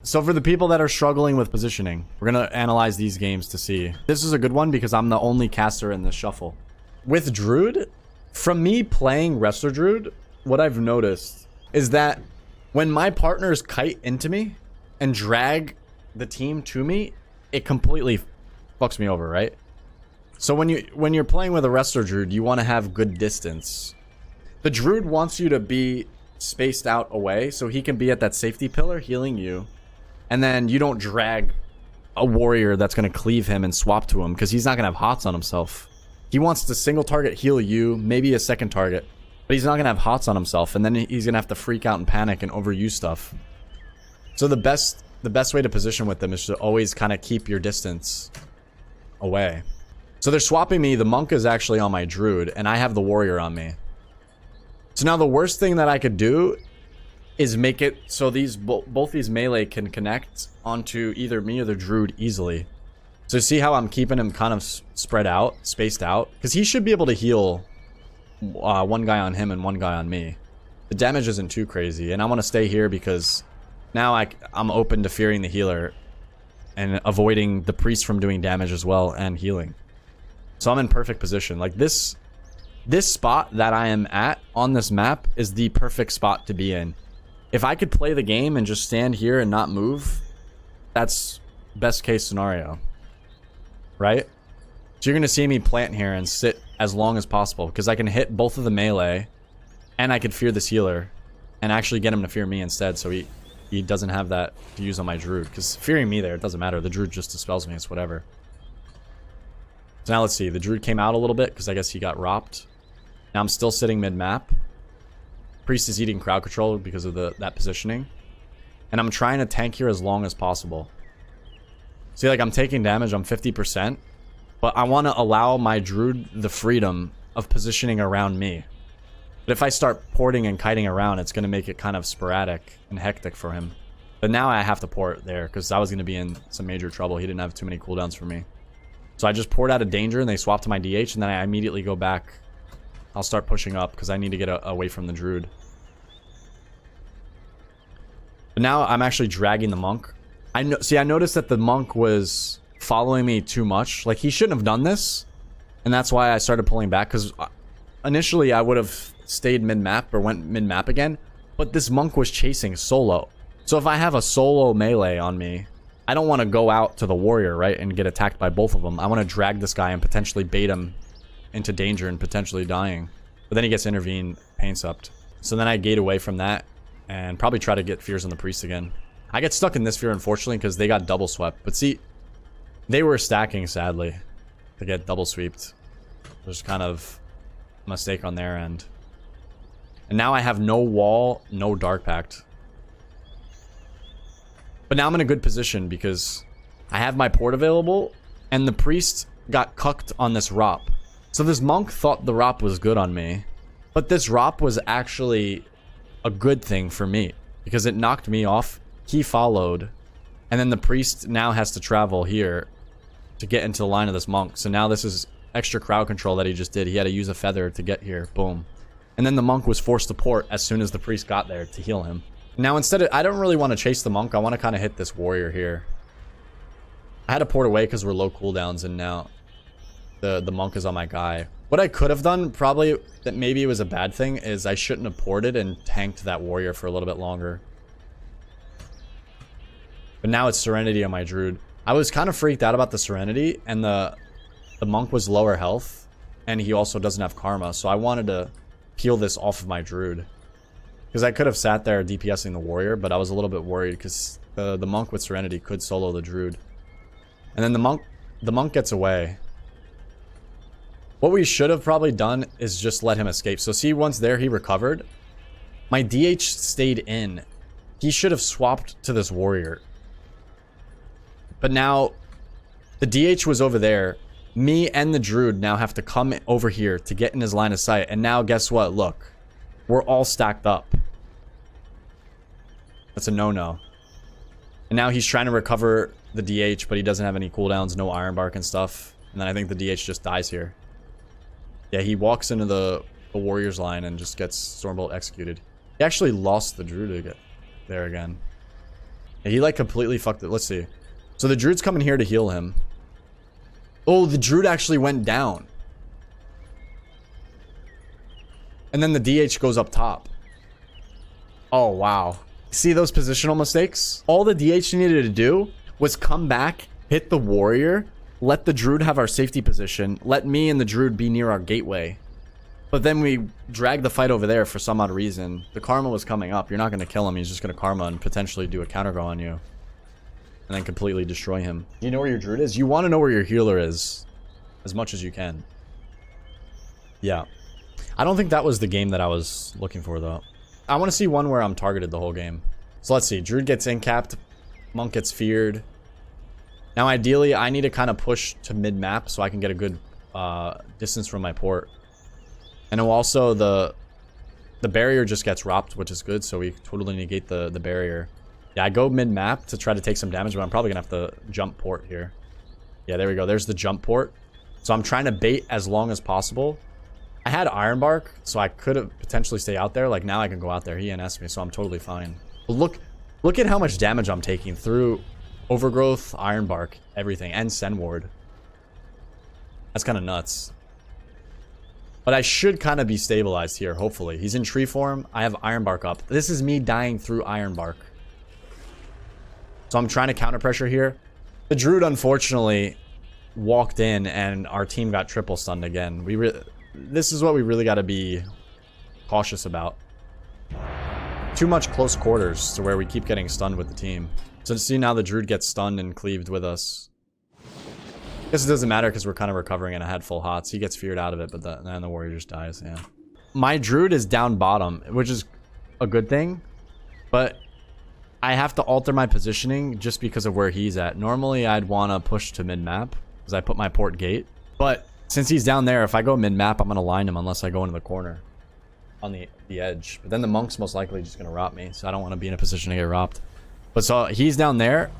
So for the people that are struggling with positioning, we're going to analyze these games to see. This is a good one because I'm the only caster in this shuffle. With Druid, from me playing Wrestler Druid, what I've noticed is that when my partners kite into me and drag the team to me, it completely fucks me over, right? So when you're playing with a Wrestler Druid, you want to have good distance. The Druid wants you to be spaced out away so he can be at that safety pillar healing you. And then you don't drag a warrior that's going to cleave him and swap to him because he's not going to have hots on himself. He wants to single target heal you, maybe a second target, but he's not going to have hots on himself, and then he's going to have to freak out and panic and overuse stuff. So the best way to position with them is to always kind of keep your distance away. So they're swapping me. The monk is actually on my druid, and I have the warrior on me. So now the worst thing that I could do is make it so these both these melee can connect onto either me or the druid easily. So see how I'm keeping him kind of spread out, spaced out? Because he should be able to heal one guy on him and one guy on me. The damage isn't too crazy, and I want to stay here because now I'm open to fearing the healer and avoiding the priest from doing damage as well and healing. So I'm in perfect position. Like this spot that I am at on this map is the perfect spot to be in. If I could play the game and just stand here and not move, that's best case scenario. Right? So you're going to see me plant here and sit as long as possible because I can hit both of the melee and I could fear this healer and actually get him to fear me instead so he doesn't have that to use on my druid, because fearing me there, it doesn't matter. The druid just dispels me. It's whatever. So now let's see. The druid came out a little bit because I guess he got ropped. Now I'm still sitting mid-map. Priest is eating crowd control because of that positioning. And I'm trying to tank here as long as possible. See, like I'm taking damage. I'm 50%. But I want to allow my druid the freedom of positioning around me. But if I start porting and kiting around, it's going to make it kind of sporadic and hectic for him. But now I have to port there because I was going to be in some major trouble. He didn't have too many cooldowns for me. So I just poured out of danger and they swapped to my DH, and then I immediately go back. I'll start pushing up because I need to get away from the druid. But now I'm actually dragging the monk. I noticed that the monk was following me too much. Like, he shouldn't have done this. And that's why I started pulling back, because initially I would have stayed mid-map or went mid-map again. But this monk was chasing solo. So if I have a solo melee on me, I don't want to go out to the warrior, right, and get attacked by both of them. I want to drag this guy and potentially bait him into danger and potentially dying. But then he gets intervened, pain supped. So then I gate away from that and probably try to get fears on the priest again. I get stuck in this fear, unfortunately, because they got double swept. But see, they were stacking, sadly, to get double sweeped. There's kind of a mistake on their end. And now I have no wall, no dark pact. But now I'm in a good position because I have my port available, and the priest got cucked on this ROP. So this monk thought the ROP was good on me, but this ROP was actually a good thing for me because it knocked me off. He followed, and then the priest now has to travel here to get into the line of this monk. So now this is extra crowd control that he just did. He had to use a feather to get here. Boom. And then the monk was forced to port as soon as the priest got there to heal him. Now instead of, I don't really want to chase the monk. I want to kind of hit this warrior here. I had to port away because we're low cooldowns, and now the monk is on my guy. What I could have done, probably, that maybe it was a bad thing, is I shouldn't have ported and tanked that warrior for a little bit longer. But now it's Serenity on my druid. I was kind of freaked out about the Serenity, and the monk was lower health, and he also doesn't have Karma, so I wanted to peel this off of my druid. Because I could have sat there DPSing the warrior, but I was a little bit worried because the monk with Serenity could solo the druid. And then the monk gets away. What we should have probably done is just let him escape. So see, once there, he recovered. My DH stayed in. He should have swapped to this warrior. But now, the DH was over there. Me and the druid now have to come over here to get in his line of sight. And now, guess what? Look. We're all stacked up. That's a no-no. And now he's trying to recover the DH, but he doesn't have any cooldowns, no Iron Bark and stuff. And then I think the DH just dies here. Yeah, he walks into the warrior's line and just gets Stormbolt executed. He actually lost the druid there again. He like completely fucked it. Let's see. So the druid's coming here to heal him. Oh, the druid actually went down. And then the DH goes up top. Oh, wow. See those positional mistakes? All the DH needed to do was come back, hit the warrior, let the druid have our safety position, let me and the druid be near our gateway. But then we dragged the fight over there for some odd reason. The karma was coming up. You're not going to kill him. He's just going to karma and potentially do a counter go on you. And then completely destroy him. You know where your druid is? You want to know where your healer is as much as you can. Yeah. I don't think that was the game that I was looking for, though. I want to see one where I'm targeted the whole game. So let's see. Druid gets incapped. Monk gets feared. Now, ideally, I need to kind of push to mid-map so I can get a good distance from my port. And also, the barrier just gets ropped, which is good, so we totally negate the barrier. Yeah, I go mid-map to try to take some damage, but I'm probably going to have to jump port here. Yeah, there we go. There's the jump port. So I'm trying to bait as long as possible. I had Iron Bark, so I could have potentially stay out there. Like, now I can go out there. He NS me, so I'm totally fine. But look at how much damage I'm taking through Overgrowth, Iron Bark, everything, and Sen Ward. That's kind of nuts. But I should kind of be stabilized here, hopefully. He's in tree form. I have Iron Bark up. This is me dying through Iron Bark. So I'm trying to counter pressure here. The Druid, unfortunately, walked in, and our team got triple stunned again. This is what we really got to be cautious about. Too much close quarters to where we keep getting stunned with the team. So to see now the Druid gets stunned and cleaved with us. I guess it doesn't matter because we're kind of recovering and I had full hots. He gets feared out of it, but then the warrior just dies. Yeah. My Druid is down bottom, which is a good thing. But I have to alter my positioning just because of where he's at. Normally, I'd want to push to mid-map because I put my port gate. But since he's down there, if I go mid-map, I'm going to line him unless I go into the corner on the edge. But then the monk's most likely just going to rop me, so I don't want to be in a position to get ropped. But so he's down there.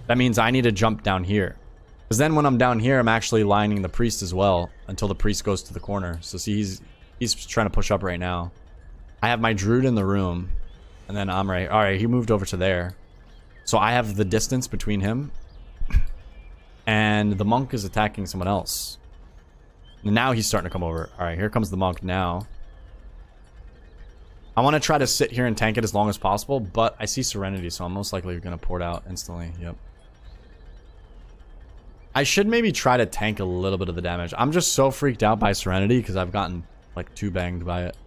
That means I need to jump down here. Because then when I'm down here, I'm actually lining the priest as well until the priest goes to the corner. So see, he's trying to push up right now. I have my Druid in the room. And then I'm right. Alright, he moved over to there. So I have the distance between him. And the monk is attacking someone else. And now he's starting to come over. Alright, here comes the monk now. I want to try to sit here and tank it as long as possible. But I see Serenity, so I'm most likely going to port out instantly. Yep. I should maybe try to tank a little bit of the damage. I'm just so freaked out by Serenity because I've gotten like too banged by it.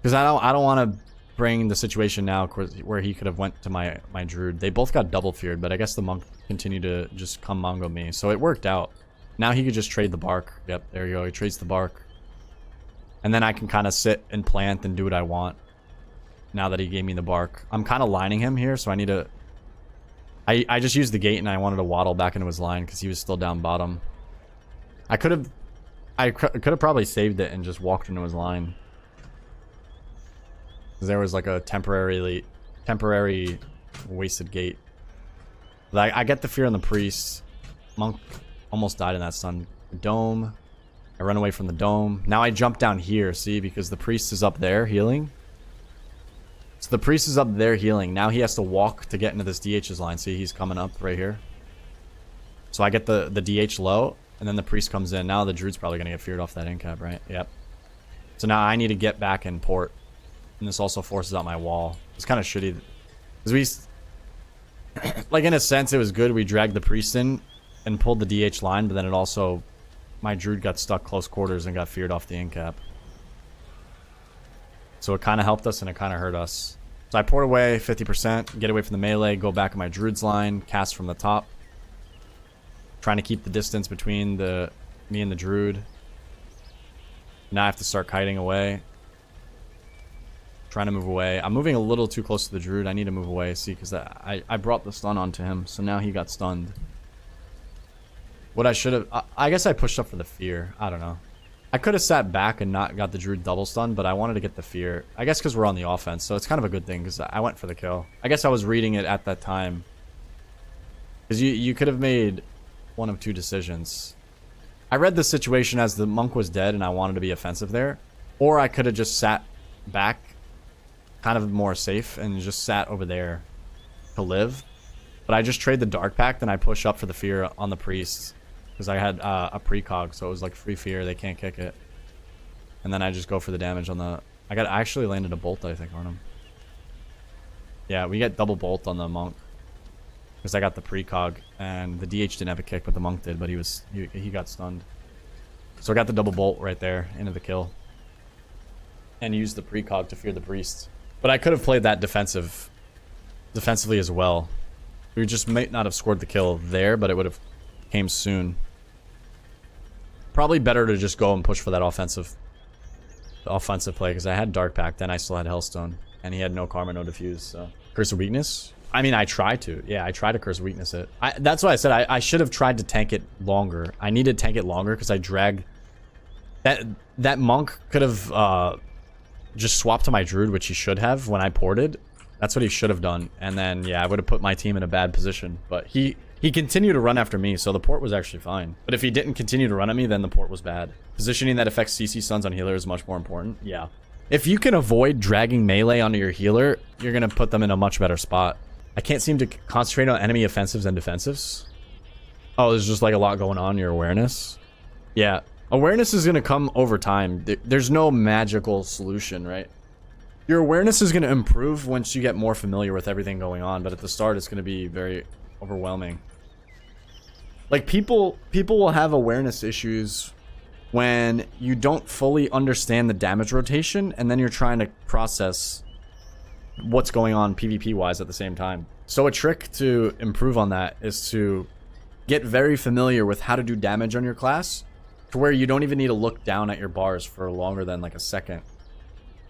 Because I don't want to bring the situation now where he could have went to my Druid. They both got double feared, but I guess the monk continued to just come Mongo me. So it worked out. Now he could just trade the bark. Yep, there you go. He trades the bark. And then I can kind of sit and plant and do what I want. Now that he gave me the bark. I'm kind of lining him here, so I need to... I just used the gate and I wanted to waddle back into his line because he was still down bottom. I could have probably saved it and just walked into his line. There was like a temporary wasted gate. But I get the fear on the priest. Monk almost died in that stun. Dome. I run away from the dome. Now I jump down here, see, because the priest is up there healing. So the priest is up there healing. Now he has to walk to get into this DH's line. See, he's coming up right here. So I get the DH low, and then the priest comes in. Now the Druid's probably going to get feared off that incap, right? Yep. So now I need to get back in port. And this also forces out my wall. It's kind of shitty. Because like, in a sense, it was good. We dragged the priest in and pulled the DH line, but then it also... My Druid got stuck close quarters and got feared off the incap. So it kind of helped us and it kind of hurt us. So I port away 50%, get away from the melee, go back in my Druid's line, cast from the top. Trying to keep the distance between me and the Druid. Now I have to start kiting away. Trying to move away. I'm moving a little too close to the Druid. I need to move away, see, because I brought the stun onto him. So now he got stunned. What I should have... I guess I pushed up for the fear. I don't know. I could have sat back and not got the Druid double stun, but I wanted to get the fear. I guess because we're on the offense, so it's kind of a good thing, because I went for the kill. I guess I was reading it at that time. Because you could have made one of two decisions. I read the situation as the monk was dead and I wanted to be offensive there. Or I could have just sat back, kind of more safe, and just sat over there. to live. But I just trade the Dark Pact and I push up for the fear on the priest. Because I had a precog, so it was like free fear. They can't kick it. And then I just go for the damage on the... I actually landed a bolt, I think, on him. Yeah, we get double bolt on the monk. Because I got the precog. And the DH didn't have a kick, but the monk did. But he got stunned. So I got the double bolt right there into the kill. And used the precog to fear the priest. But I could have played that defensively as well. We just might not have scored the kill there, but it would have came soon. Probably better to just go and push for that offensive play, because I had Dark Pact, then I still had Hellstone, and he had no Karma, no Diffuse, so... Curse of Weakness? I mean, I try to. Yeah, I try to Curse of Weakness it. That's why I said I should have tried to tank it longer. I needed to tank it longer, because I dragged... That monk could have just swapped to my Druid, which he should have when I ported. That's what he should have done. And then, yeah, I would have put my team in a bad position. But he continued to run after me, so the port was actually fine. But if he didn't continue to run at me, then the port was bad. Positioning that affects CC stuns on healer is much more important. Yeah. If you can avoid dragging melee onto your healer, you're going to put them in a much better spot. I can't seem to concentrate on enemy offensives and defensives. Oh, there's just like a lot going on in your awareness. Yeah. Awareness is going to come over time. There's no magical solution, right? Your awareness is going to improve once you get more familiar with everything going on, but at the start it's going to be very overwhelming. Like people will have awareness issues when you don't fully understand the damage rotation, and then you're trying to process what's going on PvP wise at the same time. So a trick to improve on that is to get very familiar with how to do damage on your class, to where you don't even need to look down at your bars for longer than like a second.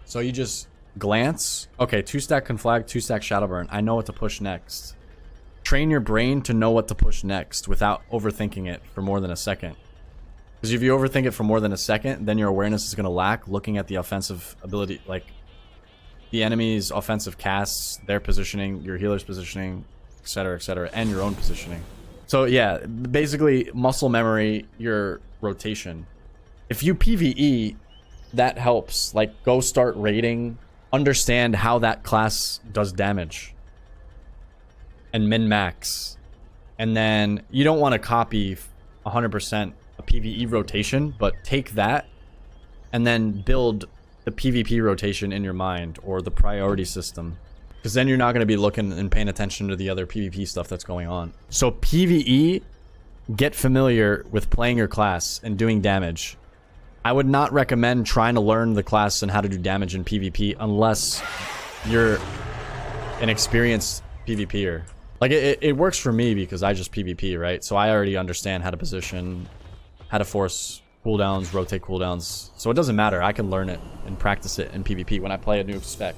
So you just glance. Okay, 2-stack Conflag, 2-stack Shadowburn. I know what to push next. Train your brain to know what to push next without overthinking it for more than a second. Because if you overthink it for more than a second, then your awareness is going to lack looking at the offensive ability, like the enemy's offensive casts, their positioning, your healer's positioning, etc., and your own positioning. So yeah, basically muscle memory, your rotation. If you PvE, that helps. Like, go start raiding, understand how that class does damage and min-max, and then you don't want to copy 100% a PvE rotation, but take that and then build the PvP rotation in your mind, or the priority system, because then you're not going to be looking and paying attention to the other PvP stuff that's going on. So PvE, get familiar with playing your class and doing damage. I would not recommend trying to learn the class and how to do damage in PvP unless you're an experienced PvPer. Like, it works for me because I just PvP, right? So I already understand how to position, how to force cooldowns, rotate cooldowns. So it doesn't matter. I can learn it and practice it in PvP when I play a new spec.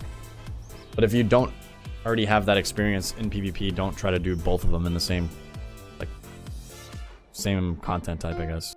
But if you don't already have that experience in PvP, don't try to do both of them in the same, like, same content type, I guess.